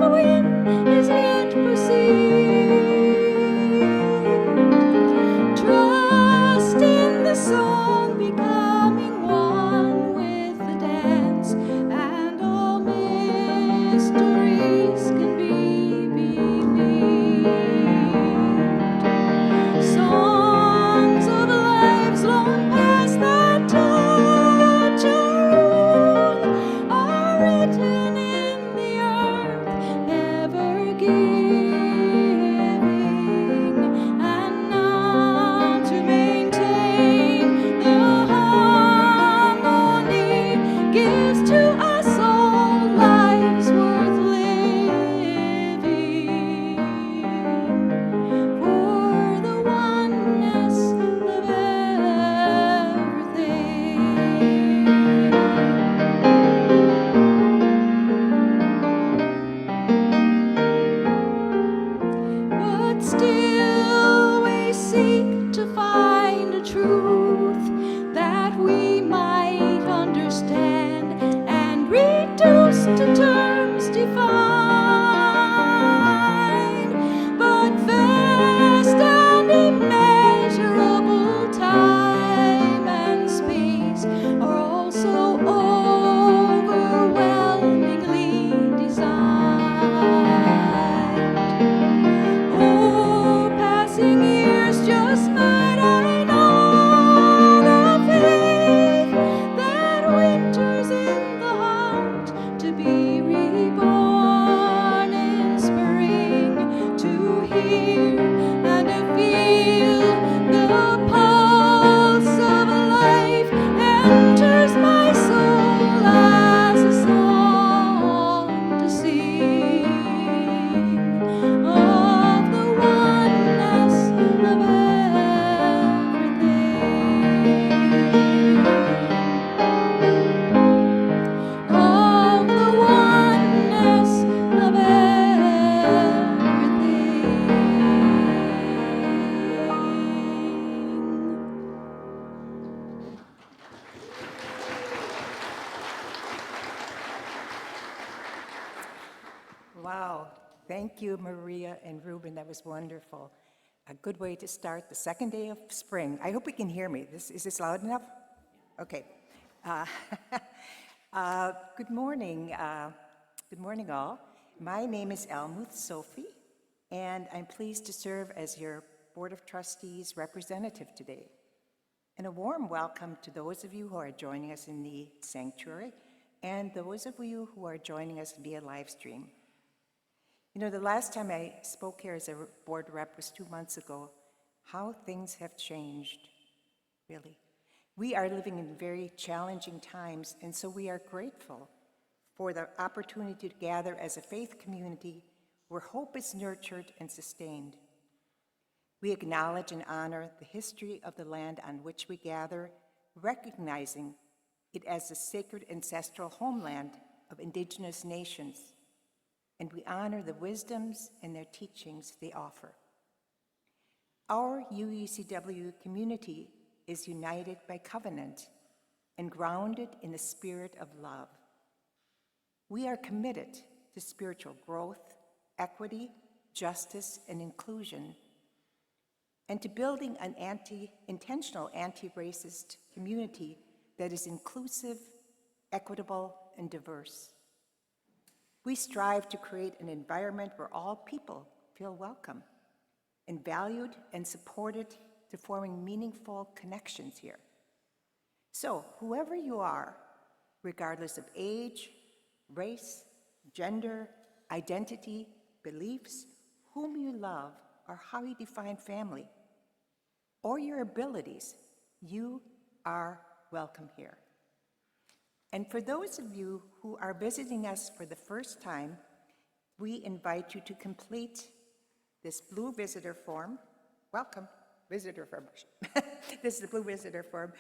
of wind is yet perceived. Trust in the song becoming one with the dance, and all mysteries can be believed. Songs of lives long past that touch are written in the earth, ever giving, and now to maintain the harmony gives to us all lives worth living, for the oneness of everything. But still we seek to find a truth that we might understand and reduce to terms defined. But vast and immeasurable time and space are also overwhelmingly designed. Oh, passing years just might I know the faith that winters in the heart, to be reborn in spring, to hear and to feel the pulse of life enters my soul as a song to sing of the oneness of everything, of the oneness of everything. Wow, thank you, Maria and Ruben. That was wonderful. A good way to start the second day of spring. I hope you can hear me. Is this loud enough? Okay. Uh, good morning. Good morning, all. My name is Elmuth Sophie, and I'm pleased to serve as your Board of Trustees representative today. And a warm welcome to those of you who are joining us in the sanctuary and those of you who are joining us via live stream. You know, the last time I spoke here as a board rep was 2 months ago. How things have changed, really. We are living in very challenging times, and so we are grateful for the opportunity to gather as a faith community where hope is nurtured and sustained. We acknowledge and honor the history of the land on which we gather, recognizing it as the sacred ancestral homeland of indigenous nations, and we honor the wisdoms and their teachings they offer. Our UUCW community is united by covenant and grounded in the spirit of love. We are committed to spiritual growth, equity, justice, and inclusion, and to building an intentional anti-racist community that is inclusive, equitable, and diverse. We strive to create an environment where all people feel welcome and valued and supported, to forming meaningful connections here. So, whoever you are, regardless of age, race, gender, identity, beliefs, whom you love, or how you define family, or your abilities, you are welcome here. And for those of you who are visiting us for the first time, we invite you to complete this blue visitor form. Welcome, visitor form. This is the blue visitor form,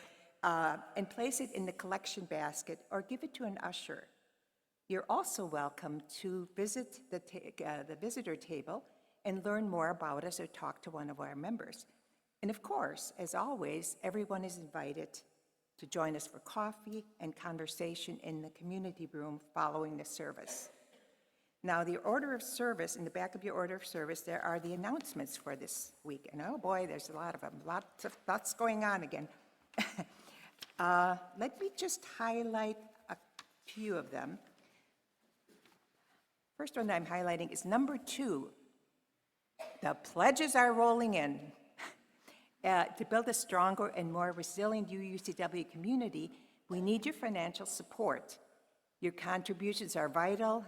and place it in the collection basket or give it to an usher. You're also welcome to visit the visitor table and learn more about us or talk to one of our members. And of course, as always, everyone is invited to join us for coffee and conversation in the community room following the service. Now, the order of service, in the back of your order of service, there are the announcements for this week. And oh boy, there's a lot of them, lots going on again. Let me just highlight a few of them. First one I'm highlighting is number 2. The pledges are rolling in. To build a stronger and more resilient UUCW community, we need your financial support. Your contributions are vital,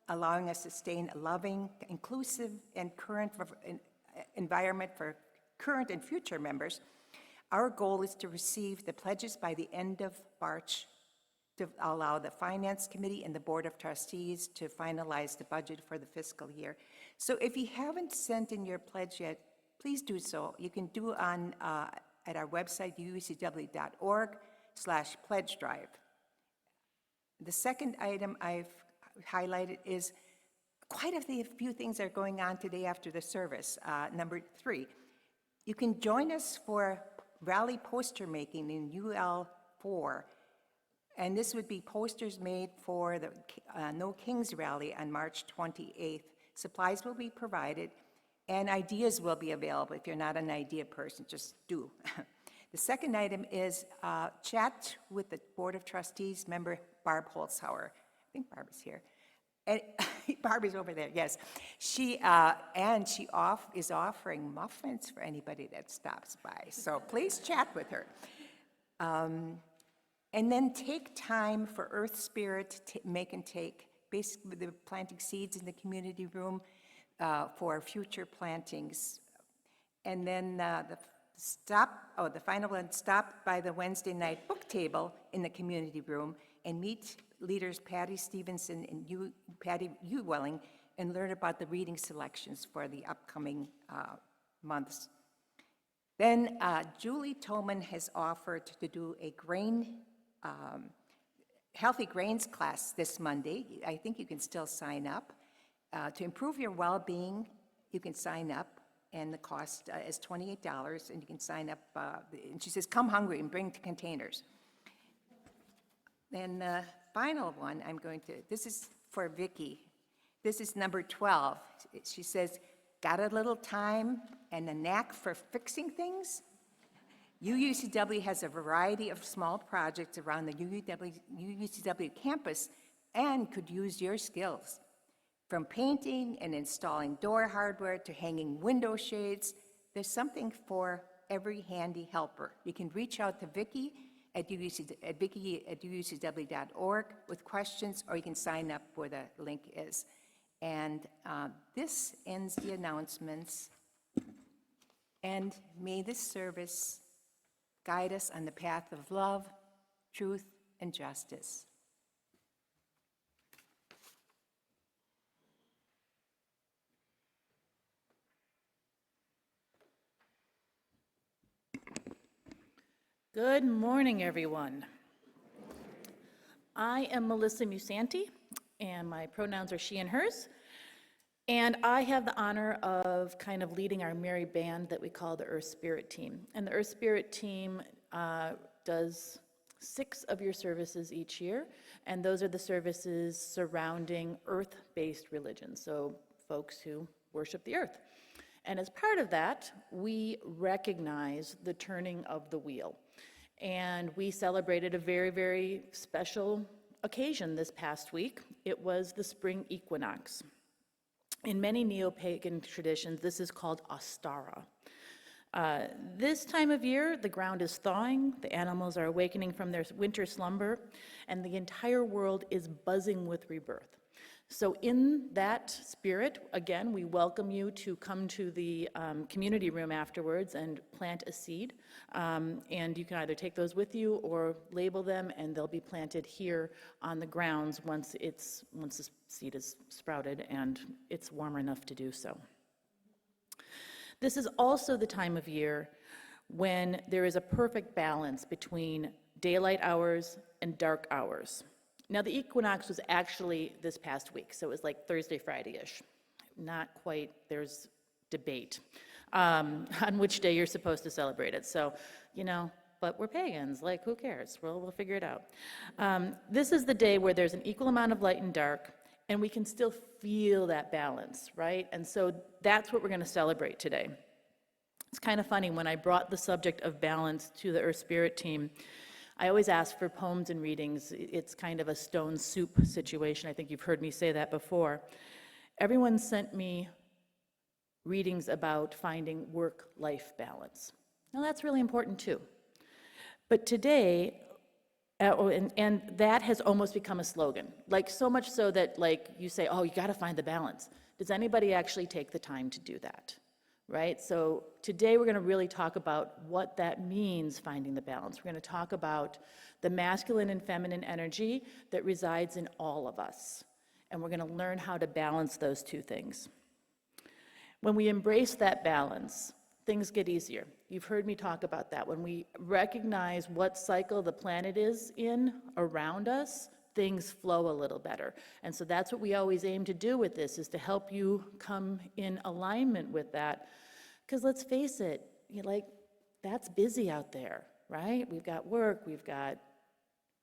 allowing us to sustain a loving, inclusive, and current environment for current and future members. Our goal is to receive the pledges by the end of March to allow the Finance Committee and the Board of Trustees to finalize the budget for the fiscal year. So if you haven't sent in your pledge yet, please do so. You can do on at our website, uucw.org/pledge drive. The second item I've highlighted is quite a few things are going on today after the service. Number 3, you can join us for rally poster making in UL4. And this would be posters made for the No Kings rally on March 28th. Supplies will be provided, and ideas will be available. If you're not an idea person, just do. The second item is chat with the Board of Trustees member Barb Holzhauer. I think Barb is here. And Barb is over there, yes. She is offering muffins for anybody that stops by. So please chat with her. And then take time for EarthSpirit to make and take, basically the planting seeds in the community room for future plantings. And then the final one, stop by the Wednesday night book table in the community room and meet leaders Patty Stevenson and Patty Ewelling and learn about the reading selections for the upcoming months. Then Julie Tolman has offered to do a healthy grains class this Monday. I think you can still sign up. To improve your well-being, you can sign up, and the cost is $28, and you can sign up, and she says, come hungry and bring containers. Then the final one this is for Vicki. This is number 12. She says, got a little time and a knack for fixing things? UUCW has a variety of small projects around the UUCW campus and could use your skills. From painting and installing door hardware to hanging window shades, there's something for every handy helper. You can reach out to Vicki at UUCW.org with questions, or you can sign up where the link is. And this ends the announcements. And may this service guide us on the path of love, truth, and justice. Good morning, everyone. I am Melissa Musanti, and my pronouns are she and hers. And I have the honor of kind of leading our merry band that we call the EarthSpirit team. And the EarthSpirit team does 6 of your services each year, and those are the services surrounding earth-based religions, so folks who worship the earth. And as part of that, we recognize the turning of the wheel. And we celebrated a very, very special occasion this past week. It was the spring equinox. In many neo-pagan traditions, this is called Ostara. This time of year, the ground is thawing, the animals are awakening from their winter slumber, and the entire world is buzzing with rebirth. So in that spirit, again, we welcome you to come to the community room afterwards and plant a seed. And you can either take those with you or label them, and they'll be planted here on the grounds once the seed is sprouted and it's warm enough to do so. This is also the time of year when there is a perfect balance between daylight hours and dark hours. Now, the equinox was actually this past week, so it was like Thursday, Friday-ish. Not quite, there's debate on which day you're supposed to celebrate it. So, but we're pagans, like who cares? We'll figure it out. This is the day where there's an equal amount of light and dark, and we can still feel that balance, right? And so that's what we're going to celebrate today. It's kind of funny, when I brought the subject of balance to the Earth Spirit team, I always ask for poems and readings. It's kind of a stone soup situation. I think you've heard me say that before. Everyone sent me readings about finding work-life balance. Now that's really important too. But today, and that has almost become a slogan, like so much so that like you say, oh, you got to find the balance. Does anybody actually take the time to do that? Right? So today we're going to really talk about what that means, finding the balance. We're going to talk about the masculine and feminine energy that resides in all of us. And we're going to learn how to balance those two things. When we embrace that balance, things get easier. You've heard me talk about that. When we recognize what cycle the planet is in around us, things flow a little better. And so that's what we always aim to do with this, is to help you come in alignment with that. Because let's face it, that's busy out there, right? We've got work, we've got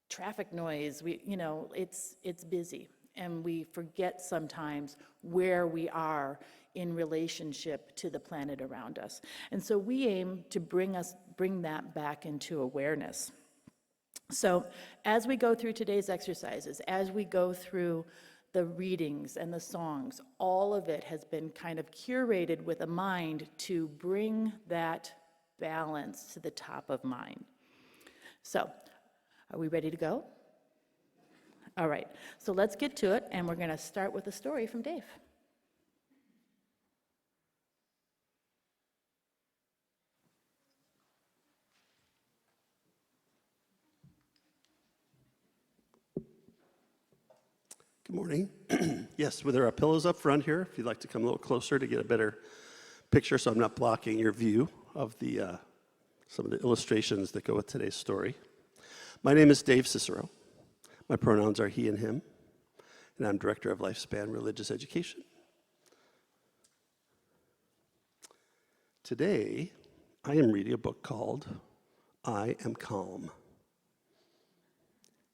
traffic noise, it's busy. And we forget sometimes where we are in relationship to the planet around us. And so we aim to bring that back into awareness. So as we go through today's exercises, as we go through the readings and the songs, all of it has been kind of curated with a mind to bring that balance to the top of mind. So, are we ready to go? All right, so let's get to it, and we're going to start with a story from Dave. Good morning. Yes, there are pillows up front here, if you'd like to come a little closer to get a better picture so I'm not blocking your view of the some of the illustrations that go with today's story. My name is Dave Cicero. My pronouns are he and him, and I'm Director of Lifespan Religious Education. Today, I am reading a book called I Am Calm.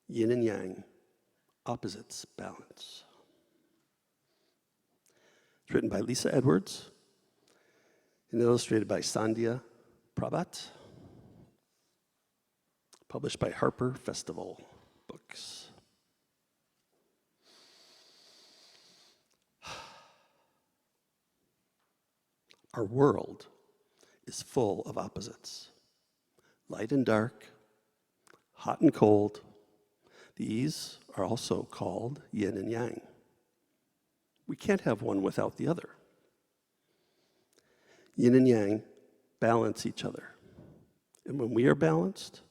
Yin and Yang, Opposites Balance. It's written by Lisa Edwards and illustrated by Sandhya Prabhat, published by Harper Festival Books. Our world is full of opposites. Light and dark, hot and cold. These are also called yin and yang. We can't have one without the other. Yin and yang balance each other. And when we are balanced,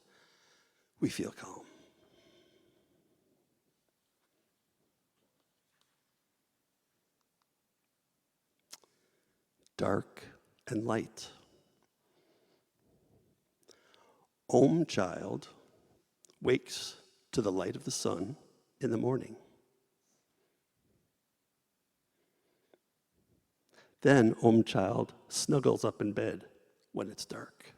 we feel calm. Dark and light. Om child wakes to the light of the sun in the morning. Then Om child snuggles up in bed when it's dark.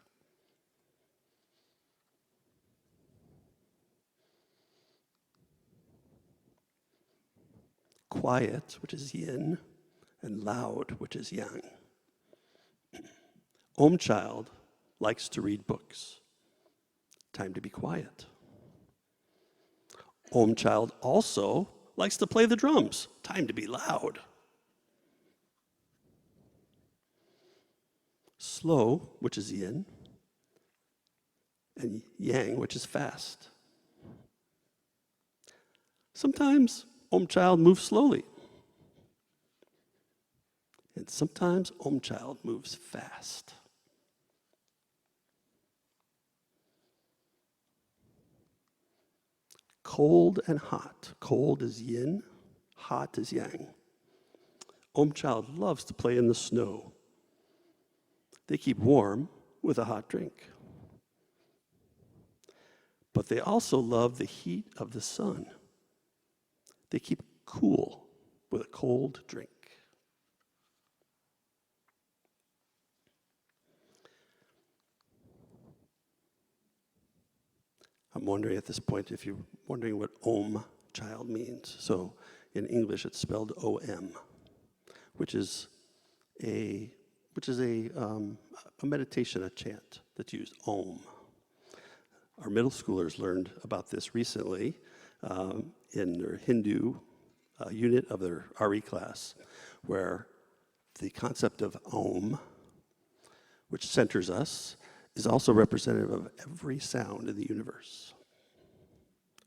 Quiet, which is yin, and loud, which is yang. Om child likes to read books. Time to be quiet. Om child also likes to play the drums. Time to be loud. Slow, which is yin, and yang, which is fast. Sometimes Om child moves slowly. And sometimes Om child moves fast. Cold and hot. Cold is yin, hot is yang. Om child loves to play in the snow. They keep warm with a hot drink. But they also love the heat of the sun. They keep cool with a cold drink. I'm wondering at this point if you're wondering what Om child means. So In English, it's spelled O-M, which is a meditation, a chant that's used, Om. Our middle schoolers learned about this recently in their Hindu unit of their RE class, where the concept of Om, which centers us, is also representative of every sound in the universe.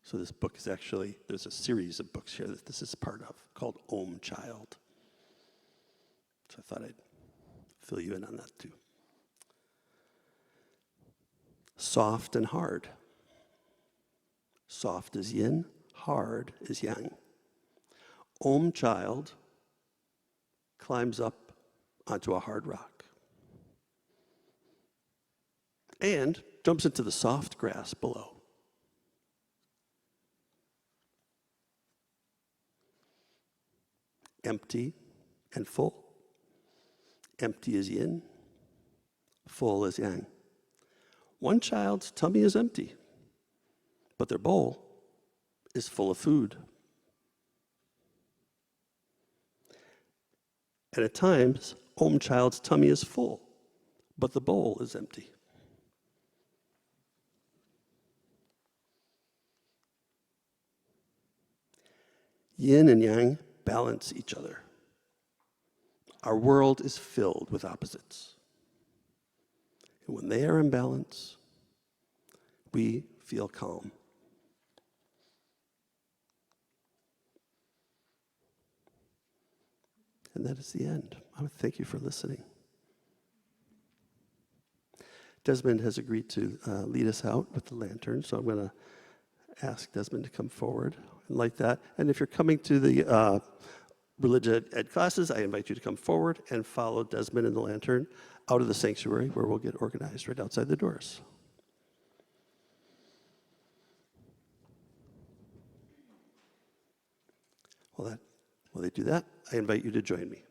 So this book is actually, there's a series of books here that this is part of, called Om Child. So I thought I'd fill you in on that too. Soft and hard. Soft is yin, hard is yang. Om Child climbs up onto a hard rock and jumps into the soft grass below. Empty and full. Empty is yin, full is yang. One child's tummy is empty, but their bowl is full of food. And at times, Om Child's tummy is full, but the bowl is empty. Yin and yang balance each other. Our world is filled with opposites. And when they are in balance, we feel calm. And that is the end. I would thank you for listening. Desmond has agreed to lead us out with the lantern, so I'm going to ask Desmond to come forward and light that. And if you're coming to the religion ed classes, I invite you to come forward and follow Desmond and the lantern out of the sanctuary, where we'll get organized right outside the doors. While they do that, I invite you to join me.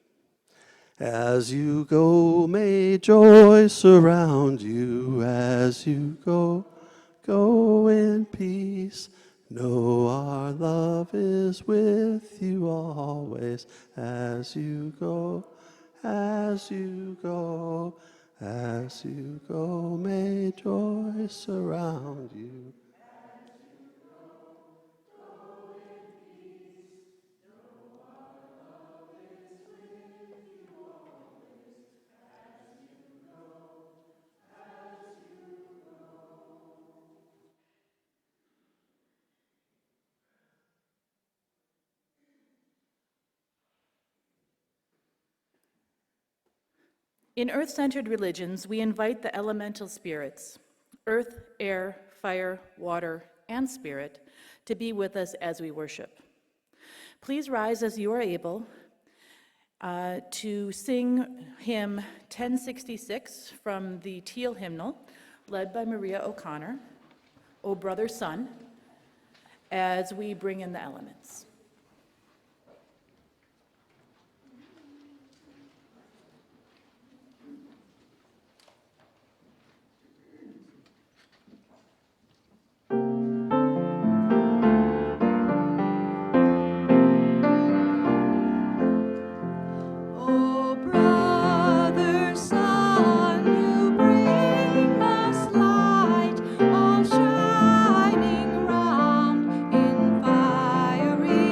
As you go, may joy surround you. As you go, go in peace. Know our love is with you always. As you go, as you go, as you go, may joy surround you. In earth-centered religions, we invite the elemental spirits, earth, air, fire, water, and spirit, to be with us as we worship. Please rise as you are able to sing hymn 1066 from the Teal hymnal, led by Maria O'Connor, O Brother Sun, as we bring in the elements. Oh, brother sun, you bring us light, all shining round in fiery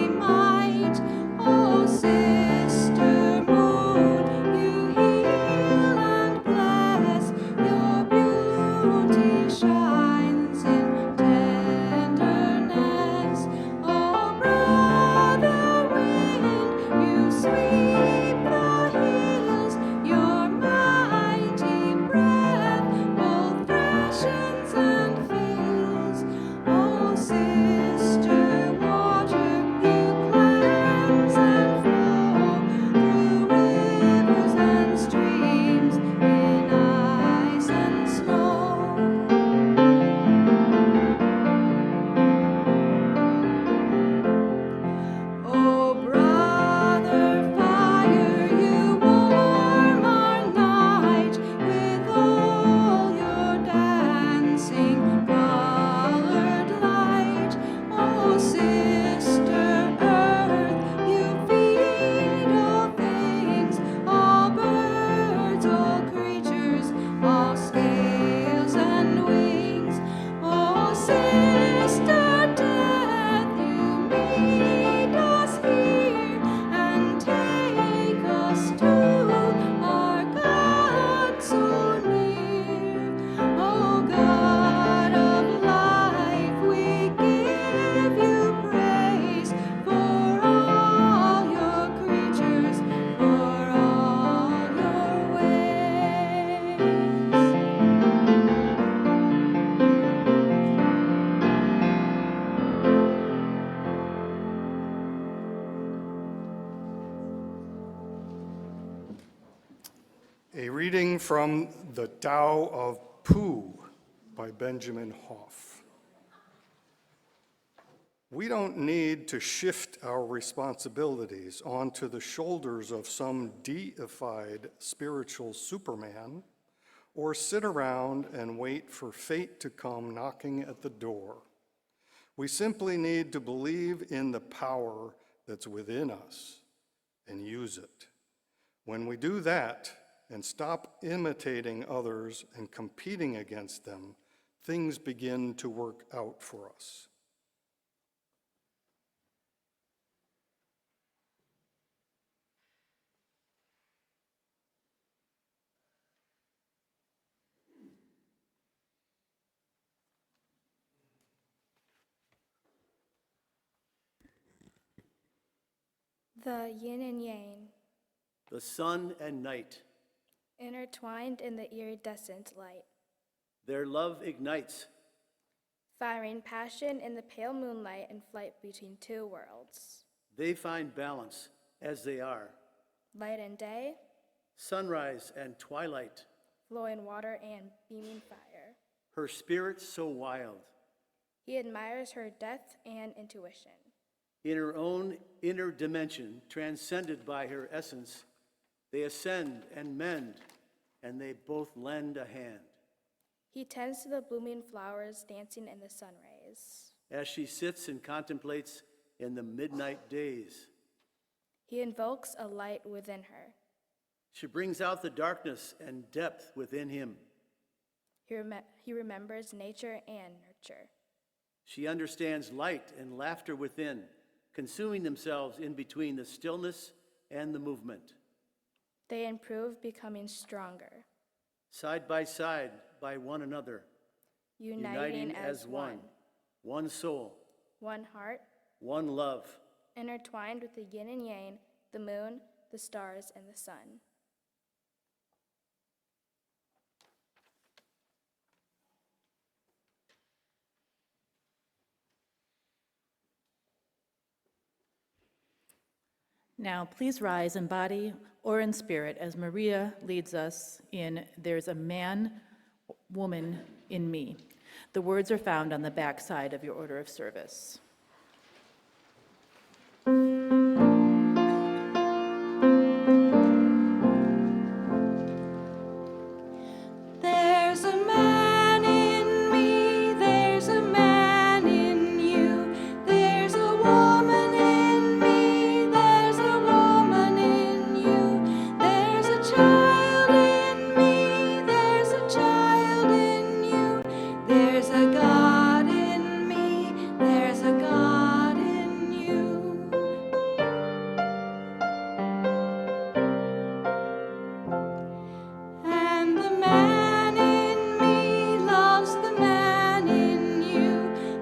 A reading from the Tao of Pooh by Benjamin Hoff. We don't need to shift our responsibilities onto the shoulders of some deified spiritual Superman, or sit around and wait for fate to come knocking at the door. We simply need to believe in the power that's within us and use it. When we do that and stop imitating others and competing against them, things begin to work out for us. The yin and yang, The sun and night, intertwined in the iridescent light, their love ignites. firing passion in the pale moonlight and flight between two worlds. They find balance as they are. Light and day, Sunrise and twilight, flowing water and beaming fire. her spirit so wild. He admires her depth and intuition. In her own inner dimension, transcended by her essence, they ascend and mend, and they both lend a hand. He tends to the blooming flowers dancing in the sun rays. As she sits and contemplates in the midnight days, He invokes a light within her. she brings out the darkness and depth within him. He remembers nature and nurture. She understands light and laughter within, consuming themselves in between the stillness and the movement. They improve, becoming stronger, Side by one another, uniting as one. One soul, One heart, one love. intertwined with the yin and yang, the moon, the stars, and the sun. Now, please rise in body or in spirit as Maria leads us in There's a Man, Woman in Me. The words are found on the back side of your order of service. There's a man in me, there's a man in you, there's a woman in me, there's a woman in you, there's a child in me, there's a child in you, there's a God in me, there's a God in you. And the man in me loves the man in you,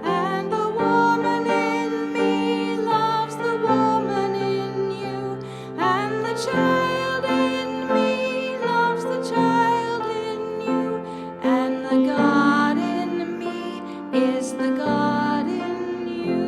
and the woman in me loves the woman in you, and the child in me loves the child in you, and the God in me is the God in you.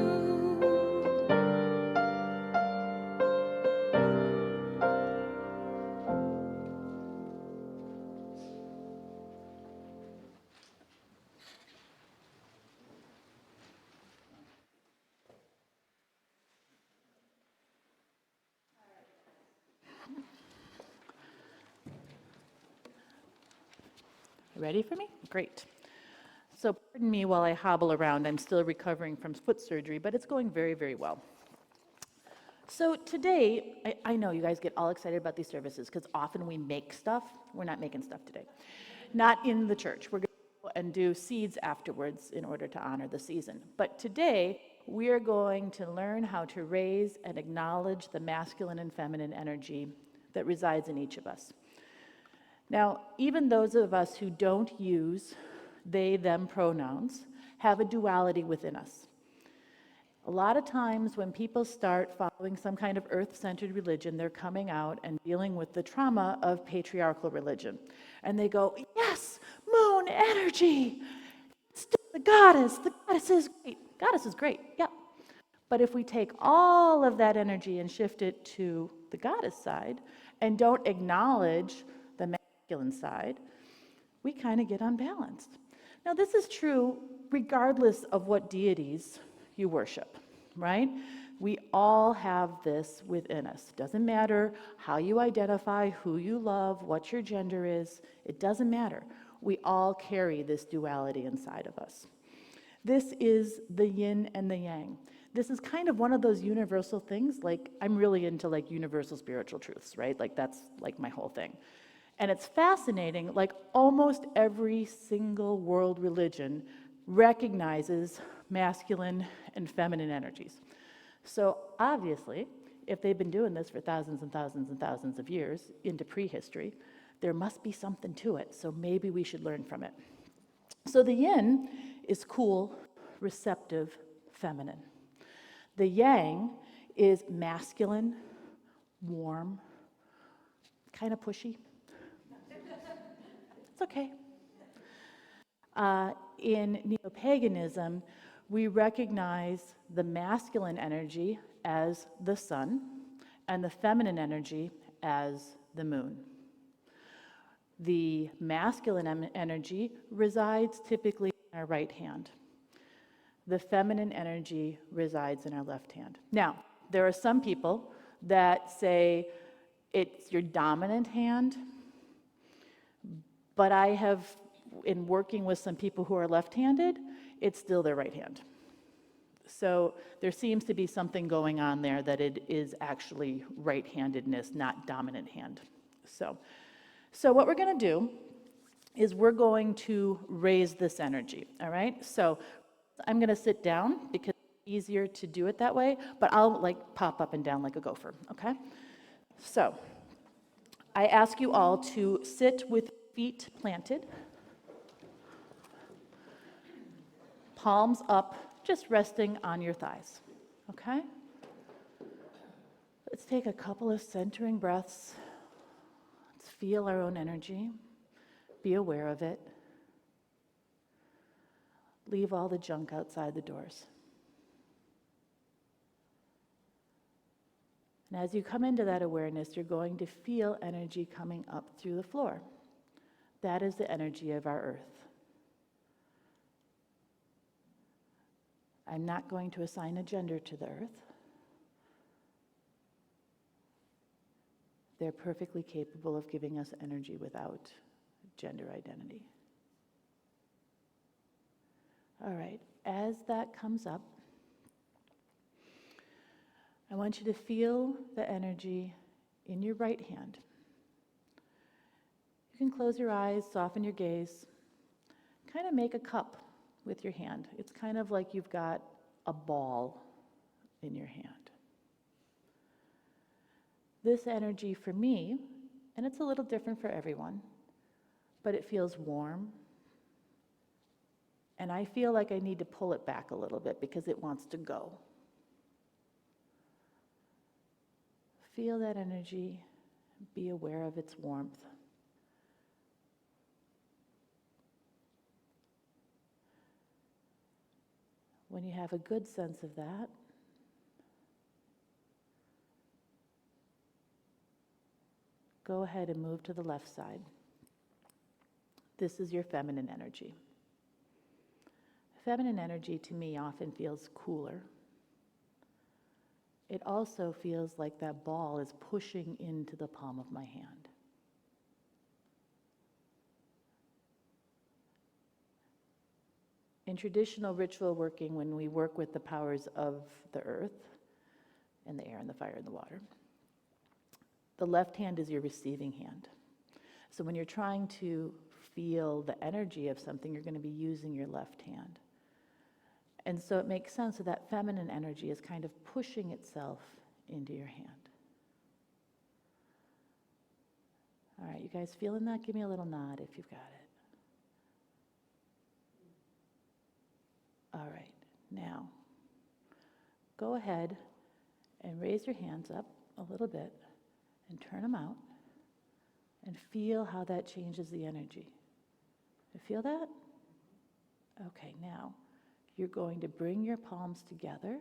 Ready for me? Great. So pardon me while I hobble around. I'm still recovering from foot surgery, but it's going very, very well. So today, I know you guys get all excited about these services because often we make stuff. We're not making stuff today. Not in the church. We're going to go and do seeds afterwards in order to honor the season. But today, we are going to learn how to raise and acknowledge the masculine and feminine energy that resides in each of us. Now, even those of us who don't use they, them pronouns have a duality within us. A lot of times when people start following some kind of earth-centered religion, they're coming out and dealing with the trauma of patriarchal religion. And they go, yes, moon energy, still the goddess is great. Goddess is great, yeah. But if we take all of that energy and shift it to the goddess side and don't acknowledge the masculine side, we kind of get unbalanced. Now, this is true regardless of what deities you worship, right? We all have this within us. Doesn't matter how you identify, who you love, what your gender is, it doesn't matter. We all carry this duality inside of us. This is the yin and the yang. This is kind of one of those universal things, like I'm really into like universal spiritual truths, right? Like that's like my whole thing. And it's fascinating, like almost every single world religion recognizes masculine and feminine energies. So obviously, if they've been doing this for thousands and thousands and thousands of years into prehistory, there must be something to it. So maybe we should learn from it. So the yin is cool, receptive, feminine. The yang is masculine, warm, kind of pushy. It's okay. In neo-paganism, we recognize the masculine energy as the sun and the feminine energy as the moon. The masculine energy resides typically in our right hand. The feminine energy resides in our left hand. Now, there are some people that say it's your dominant hand, but I have, in working with some people who are left-handed, it's still their right hand. So there seems to be something going on there that it is actually right-handedness, not dominant hand. So what we're going to do is we're going to raise this energy, all right? So I'm going to sit down because it's easier to do it that way, but I'll like pop up and down like a gopher, okay? So I ask you all to sit with feet planted, palms up, just resting on your thighs, okay? Let's take a couple of centering breaths. Let's feel our own energy, be aware of it. Leave all the junk outside the doors. And as you come into that awareness, you're going to feel energy coming up through the floor. That is the energy of our earth. I'm not going to assign a gender to the earth. They're perfectly capable of giving us energy without gender identity. All right, as that comes up, I want you to feel the energy in your right hand. You can close your eyes, soften your gaze, kind of make a cup with your hand. It's kind of like you've got a ball in your hand. This energy for me, and it's a little different for everyone, but it feels warm. And I feel like I need to pull it back a little bit because it wants to go. Feel that energy, be aware of its warmth. When you have a good sense of that, go ahead and move to the left side. This is your feminine energy. Feminine energy to me often feels cooler. It also feels like that ball is pushing into the palm of my hand. In traditional ritual working, when we work with the powers of the earth and the air and the fire and the water, the left hand is your receiving hand. So when you're trying to feel the energy of something, you're going to be using your left hand. And so it makes sense that that feminine energy is kind of pushing itself into your hand. All right, you guys feeling that? Give me a little nod if you've got it. All right, now go ahead and raise your hands up a little bit and turn them out and feel how that changes the energy. You feel that? Okay, now you're going to bring your palms together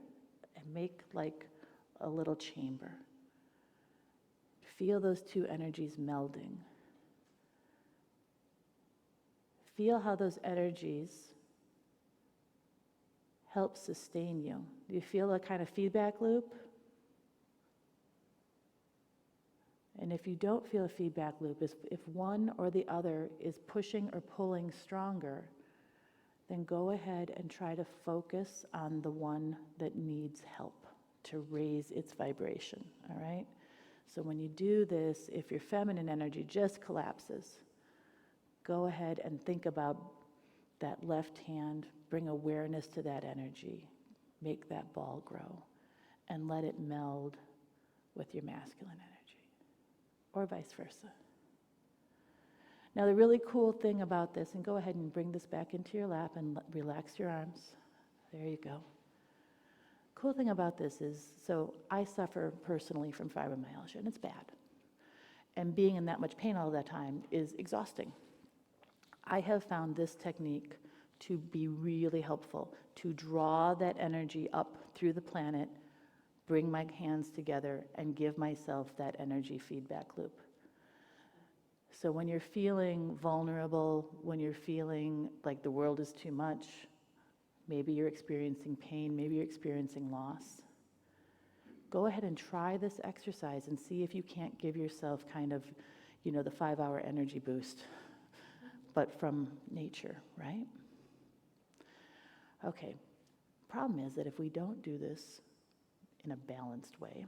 and make like a little chamber. Feel those two energies melding. Feel how those energies help sustain you. Do you feel a kind of feedback loop? And if you don't feel a feedback loop, if one or the other is pushing or pulling stronger, then go ahead and try to focus on the one that needs help to raise its vibration, all right? So when you do this, if your feminine energy just collapses, go ahead and think about that left hand, bring awareness to that energy, make that ball grow, and let it meld with your masculine energy, or vice versa. Now, the really cool thing about this, and go ahead and bring this back into your lap and relax your arms. There you go. Cool thing about this is, so I suffer personally from fibromyalgia, and it's bad. And being in that much pain all the time is exhausting. I have found this technique to be really helpful, to draw that energy up through the planet, bring my hands together, and give myself that energy feedback loop. So when you're feeling vulnerable, when you're feeling like the world is too much, maybe you're experiencing pain, maybe you're experiencing loss, go ahead and try this exercise and see if you can't give yourself kind of, the 5-hour energy boost, but from nature, right? Okay, problem is that if we don't do this in a balanced way,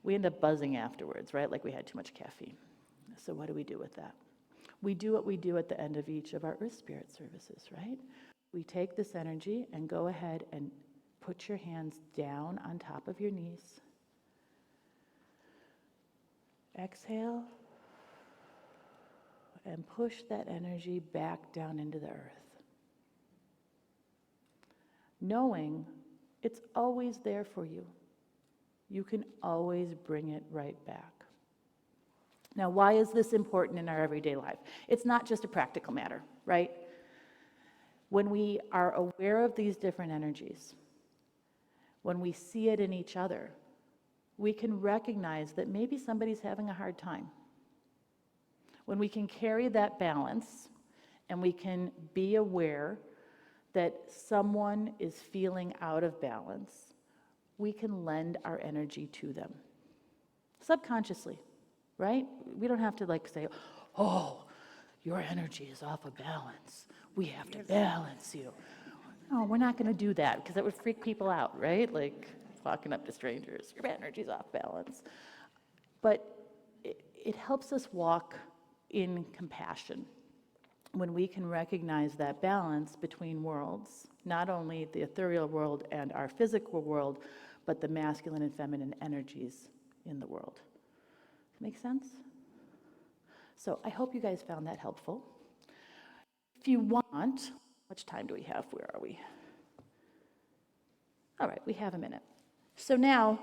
we end up buzzing afterwards, right? Like we had too much caffeine. So what do we do with that? We do what we do at the end of each of our Earth Spirit services, right? We take this energy and go ahead and put your hands down on top of your knees. Exhale, and push that energy back down into the earth. Knowing it's always there for you. You can always bring it right back. Now, why is this important in our everyday life? It's not just a practical matter, right? When we are aware of these different energies, when we see it in each other, we can recognize that maybe somebody's having a hard time. When we can carry that balance and we can be aware that someone is feeling out of balance, we can lend our energy to them subconsciously, right? We don't have to say, oh, your energy is off of balance. We have to balance you. No, we're not going to do that because that would freak people out, right? Like walking up to strangers, your energy's off balance. But it helps us walk in compassion when we can recognize that balance between worlds, not only the ethereal world and our physical world, but the masculine and feminine energies in the world. Does that make sense? So I hope you guys found that helpful. If you want, how much time do we have? Where are we? All right, we have a minute. So now,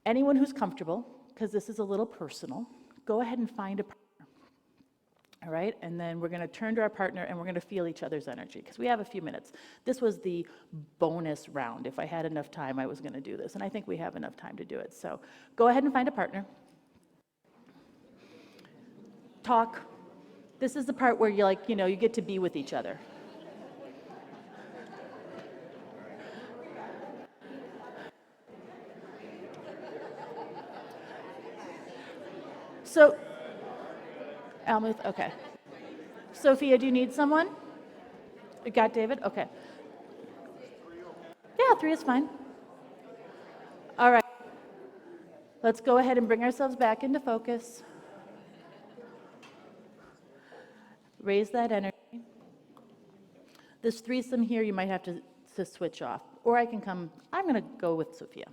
anyone who's comfortable, because this is a little personal, go ahead and find a partner. All right, and then we're going to turn to our partner and we're going to feel each other's energy because we have a few minutes. This was the bonus round. If I had enough time, I was going to do this, and I think we have enough time to do it. So go ahead and find a partner. Talk. This is the part where you you get to be with each other. So, Almuth, okay. Sophia, do you need someone? You got David? Okay. Yeah, 3 is fine. All right. Let's go ahead and bring ourselves back into focus. Raise that energy. This threesome here, you might have to switch off. Or I can come, I'm going to go with Sophia.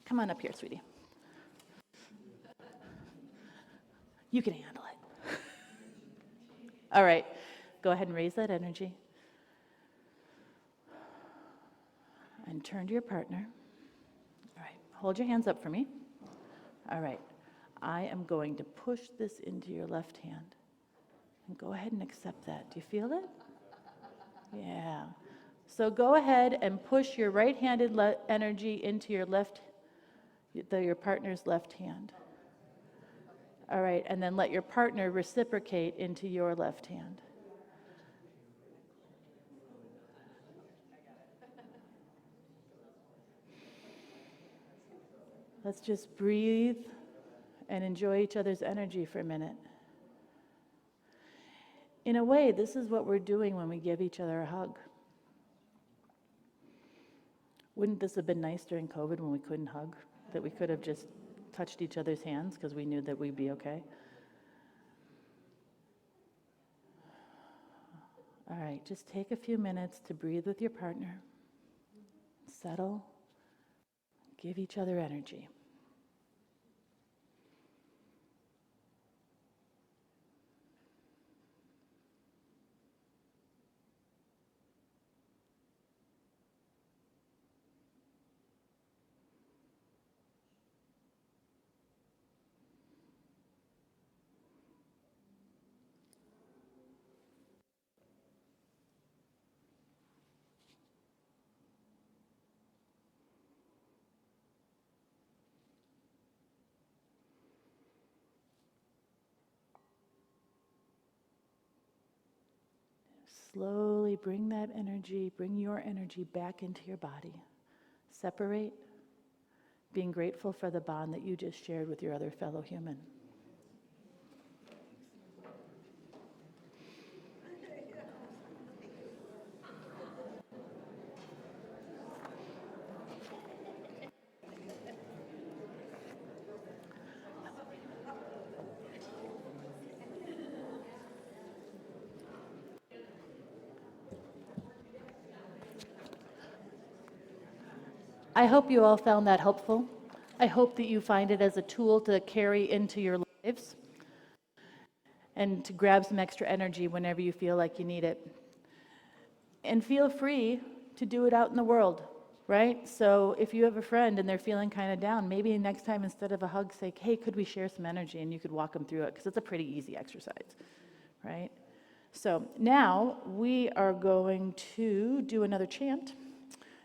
Come on up here, sweetie. You can handle it. All right, go ahead and raise that energy. And turn to your partner. All right, hold your hands up for me. All right, I am going to push this into your left hand. And go ahead and accept that. Do you feel it? Yeah. So go ahead and push your right-handed energy into your your partner's left hand. All right, and then let your partner reciprocate into your left hand. Let's just breathe and enjoy each other's energy for a minute. In a way, this is what we're doing when we give each other a hug. Wouldn't this have been nice during COVID when we couldn't hug? That we could have just touched each other's hands because we knew that we'd be okay? All right, just take a few minutes to breathe with your partner. Settle. Give each other energy. Slowly bring that energy, bring your energy back into your body. Separate, being grateful for the bond that you just shared with your other fellow human. I hope you all found that helpful. I hope that you find it as a tool to carry into your lives and to grab some extra energy whenever you feel like you need it. And feel free to do it out in the world, right? So if you have a friend and they're feeling kind of down, maybe next time instead of a hug, say, hey, could we share some energy? And you could walk them through it because it's a pretty easy exercise, right? So now we are going to do another chant.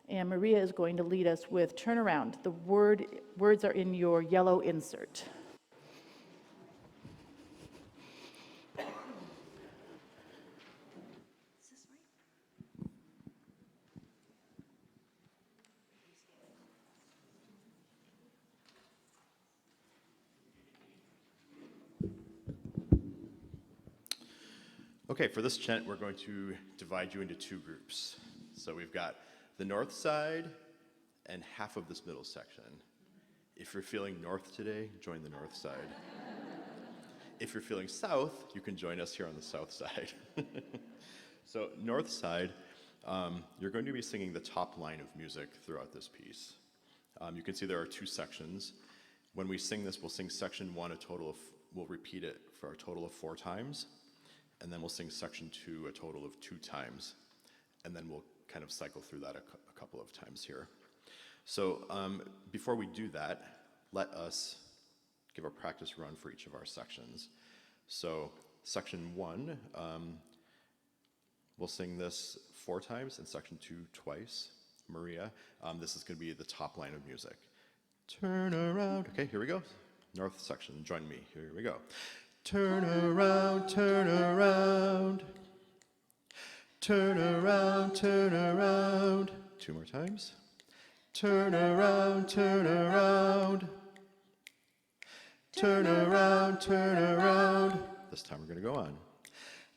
And Maria is going to lead us with turnaround. The words are in your yellow insert. Okay, for this chant, we're going to divide you into two groups. So we've got the north side and half of this middle section. If you're feeling north today, join the north side. If you're feeling south, you can join us here on the south side. So north side, you're going to be singing the top line of music throughout this piece. You can see there are two sections. When we sing this, we'll sing section 1 we'll repeat it for a total of 4 times, and then we'll sing section 2 a total of 2 times, and then we'll kind of cycle through that a couple of times here. So before we do that, let us give a practice run for each of our sections. So section 1, we'll sing this 4 times, and section 2 twice. Maria, this is going to be the top line of music. Turn around. Okay, here we go. North section, join me. Here we go. Turn around, turn around. Turn around, turn around. 2 more times. Turn around, turn around. Turn around, turn around. This time we're going to go on.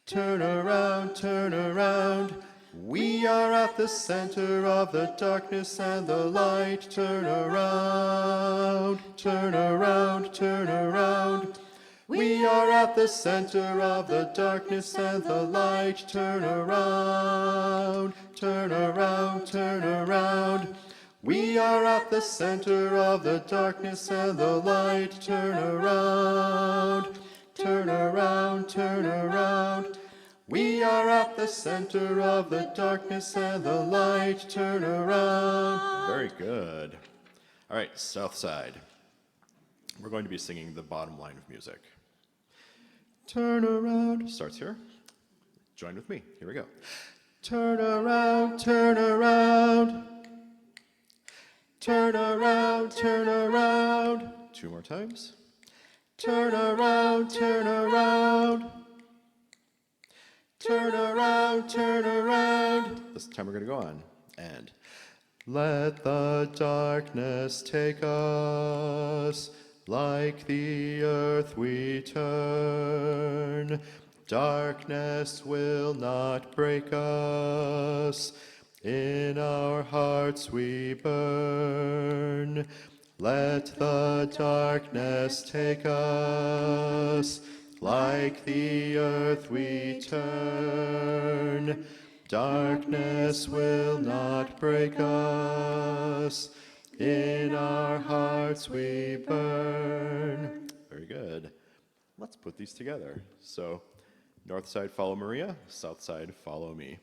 Turn around, turn around. We are at the center of the darkness and the light. Turn around, turn around, turn around. We are at the center of the darkness and the light. Turn around, turn around, turn around. We are at the center of the darkness and the light. Turn around, turn around, turn around. We are at the center of the darkness and the light. Turn around. Very good. All right, south side. We're going to be singing the bottom line of music. Turn around. Starts here. Join with me. Here we go. Turn around, turn around. Turn around, turn around. 2 more times. Turn around, turn around. Turn around, turn around. This time we're going to go on. And Let the darkness take us, like the earth we turn. Darkness will not break us, in our hearts we burn. Let the darkness take us, like the earth we turn. Darkness will not break us, in our hearts we burn. Very good. Let's put these together. So, north side, follow Maria. South side, follow me.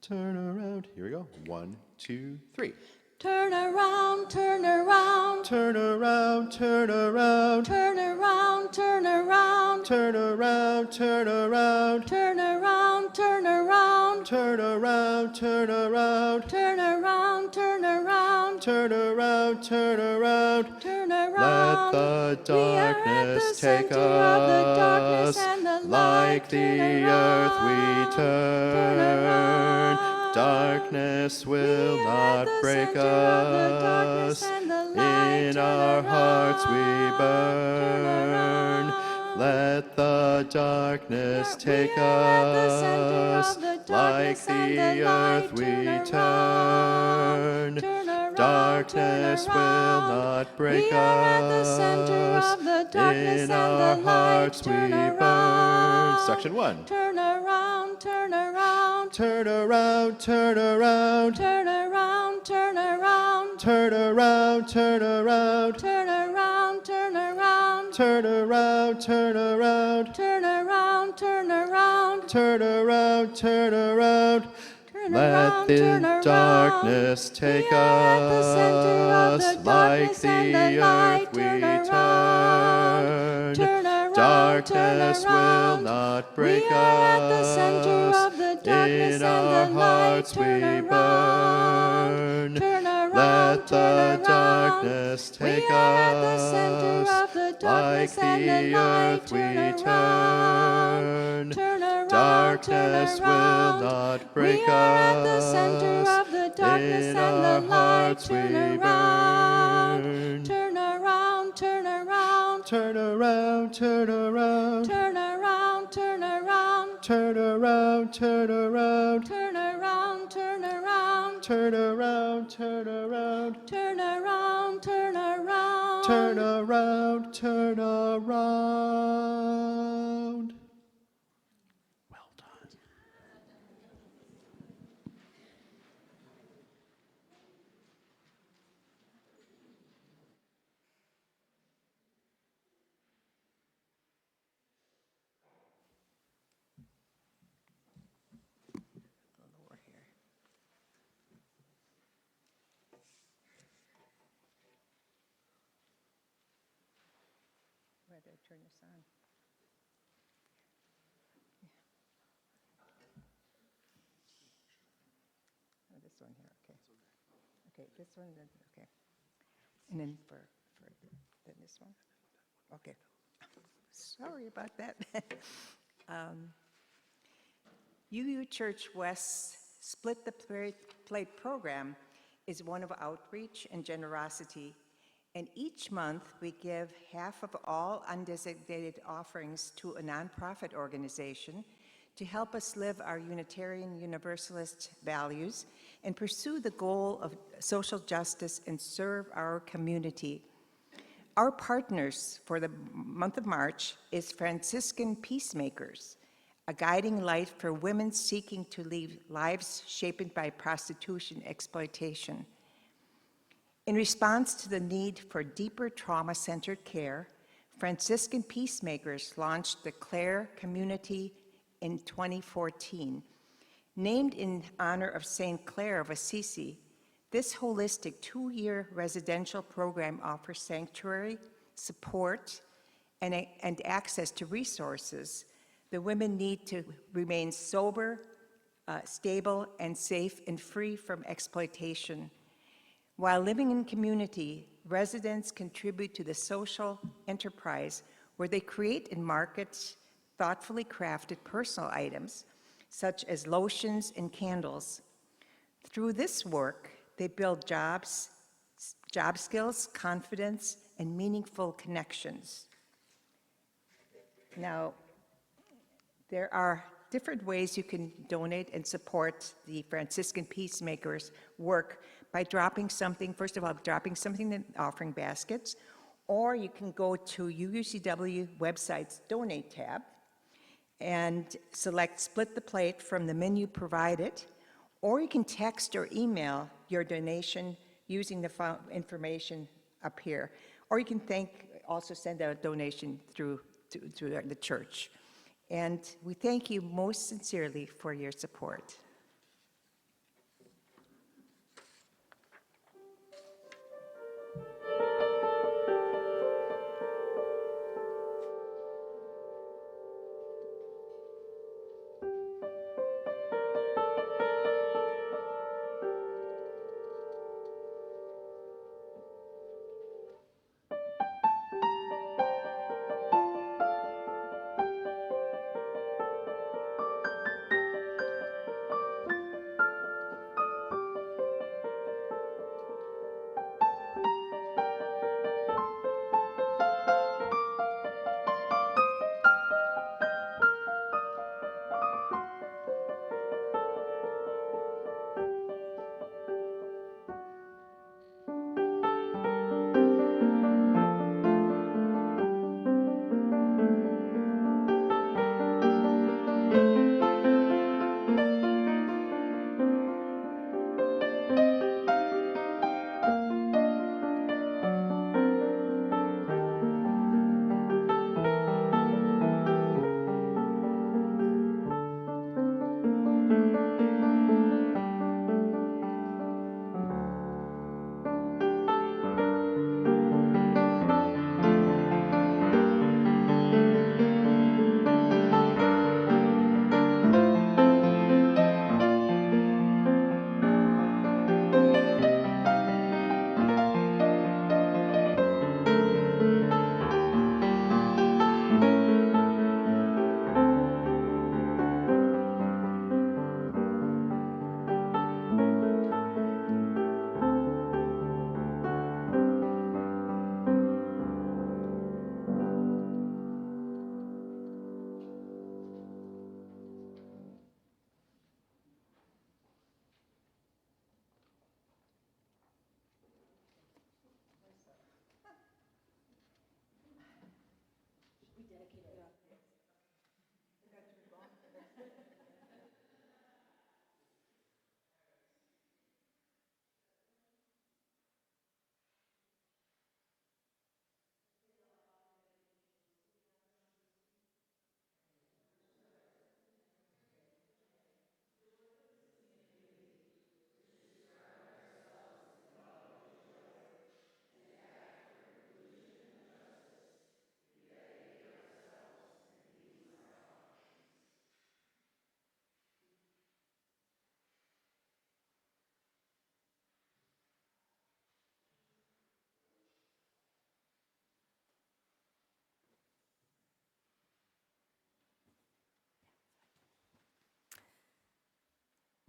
Turn around. Here we go. 1, 2, 3. Turn around, turn around. Turn around, turn around. Turn around, turn around. Turn around, turn around. Turn around, turn around. Turn around, turn around. Turn around, turn around. Turn around, turn around. Turn around. Let the darkness take us, like the earth we turn. Darkness will not break us, in our hearts we burn. Let the darkness take us, like the earth we turn. Darkness will not break us, in our hearts we burn. Section 1. Turn around, turn around. Turn around, turn around. Turn around, turn around. Turn around, turn around. Turn around, turn around. Turn around, turn around. Turn around, turn around. Turn around, turn around. Turn Let around, the turn around. darkness take We are at the center of us, the like darkness and the the light. earth we Turn around. turn. Turn around, Darkness turn will around. not break We are at the center us, of the darkness in and our the light. hearts we Turn around. burn. Turn around, Let turn the around. darkness We take are at the center us, of the like darkness and the the light. earth we Turn around. turn. Turn around, Darkness turn will around. not break We are at the us, center of the darkness in and our the light. hearts we Turn around. burn. Turn around, turn around. Turn around, turn around. Turn around, turn around. Turn around, turn around. Turn around, turn around. Turn around, turn around. Turn around, turn around. Turn around, turn around. Well done. Where did I turn this on? Oh, this one here, okay. Okay, this one, then, okay. And then then this one? Okay. Sorry about that. UU Church West's Split the Plate program is one of outreach and generosity, and each month we give half of all undesignated offerings to a nonprofit organization to help us live our Unitarian Universalist values and pursue the goal of social justice and serve our community. Our partners for the month of March is Franciscan Peacemakers, a guiding light for women seeking to leave lives shaped by prostitution exploitation. In response to the need for deeper trauma-centered care, Franciscan Peacemakers launched the Clare Community in 2014. Named in honor of St. Clare of Assisi, this holistic 2-year residential program offers sanctuary, support, and access to resources the women need to remain sober, stable, and safe and free from exploitation. While living in community, residents contribute to the social enterprise where they create and market thoughtfully crafted personal items, such as lotions and candles. Through this work, They build jobs, job skills, confidence, and meaningful connections. Now, there are different ways you can donate and support the Franciscan Peacemakers' work by dropping something, first of all, dropping something in the offering baskets, or you can go to UUCW website's Donate tab and select Split the Plate from the menu provided, or you can text or email your donation using the information up here, or you can also send a donation through to the church. And we thank you most sincerely for your support.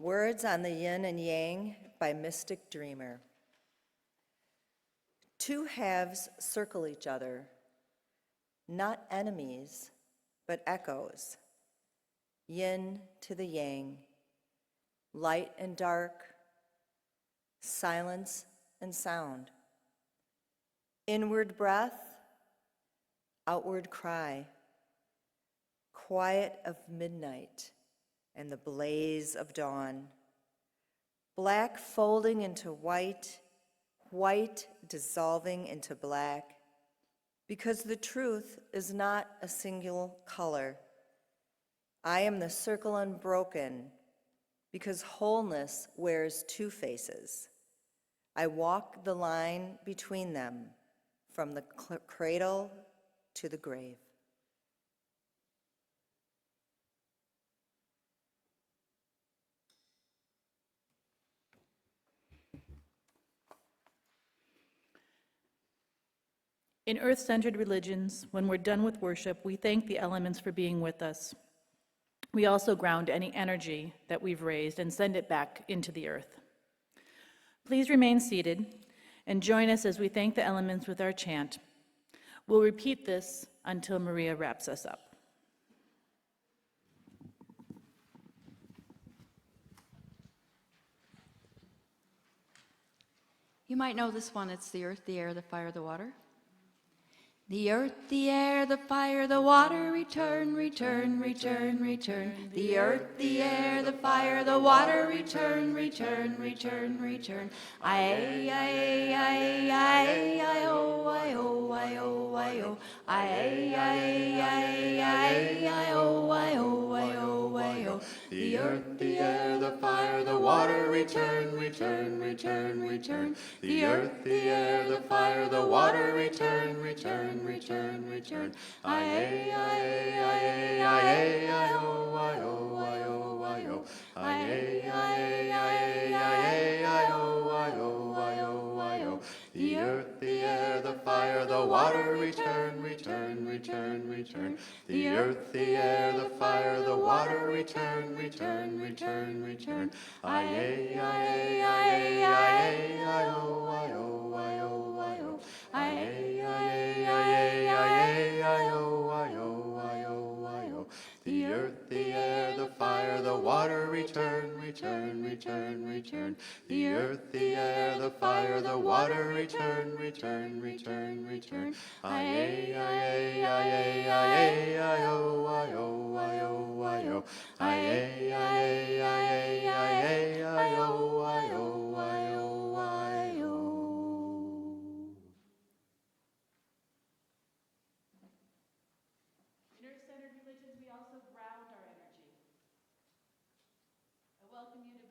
Words on the Yin and Yang by Mystic Dreamer. Two halves circle each other, not enemies, but echoes. Yin to the Yang, light and dark, silence and sound. Inward breath, outward cry, quiet of midnight and the blaze of dawn. Black folding into white, white dissolving into black, because the truth is not a single color. I am the circle unbroken, because wholeness wears two faces. I walk the line between them, from the cradle to the grave. In earth-centered religions, when we're done with worship, we thank the elements for being with us. We also ground any energy that we've raised and send it back into the earth. Please remain seated and join us as we thank the elements with our chant. We'll repeat this until Maria wraps us up. You might know this one. It's the earth, the air, the fire, the water. The earth, the air, the fire, the water, return, return, return, return. The earth, the air, the fire, the water, return, return, return, return. Aye, aye, aye, aye, aye, oh, aye, oh, aye, oh, aye, oh. Aye, aye, aye, aye, aye, oh, aye, oh, aye, oh, aye, oh. The earth, the air, the fire, the water, return, return, return, return. The earth, the air, the fire, the water, return, return, return, return. Aye, aye, aye, aye, aye, oh, aye, oh, aye, oh, aye, oh. Aye, aye, aye, aye, aye, oh, aye, oh, aye, oh, aye, oh. The earth, the air, the fire, the water, return, return, return, return. The earth, the air, the fire, the water, return, return, return, return. Aye, aye, aye, aye, aye, oh, aye, oh, aye, oh, aye, oh. Aye, aye, aye, aye, aye, oh, aye, oh, aye, oh, aye, oh. The earth, the air, the fire, the water, return, return, return, return. The earth, the air, the fire, the water, return, return, return, return. Aye, aye, aye, aye, aye, oh, aye, oh, aye, oh, aye, oh. Aye, aye, aye, aye, aye, oh, aye, oh, aye, oh, aye, oh. In Earth-centered religions, we also ground our energy. I welcome you to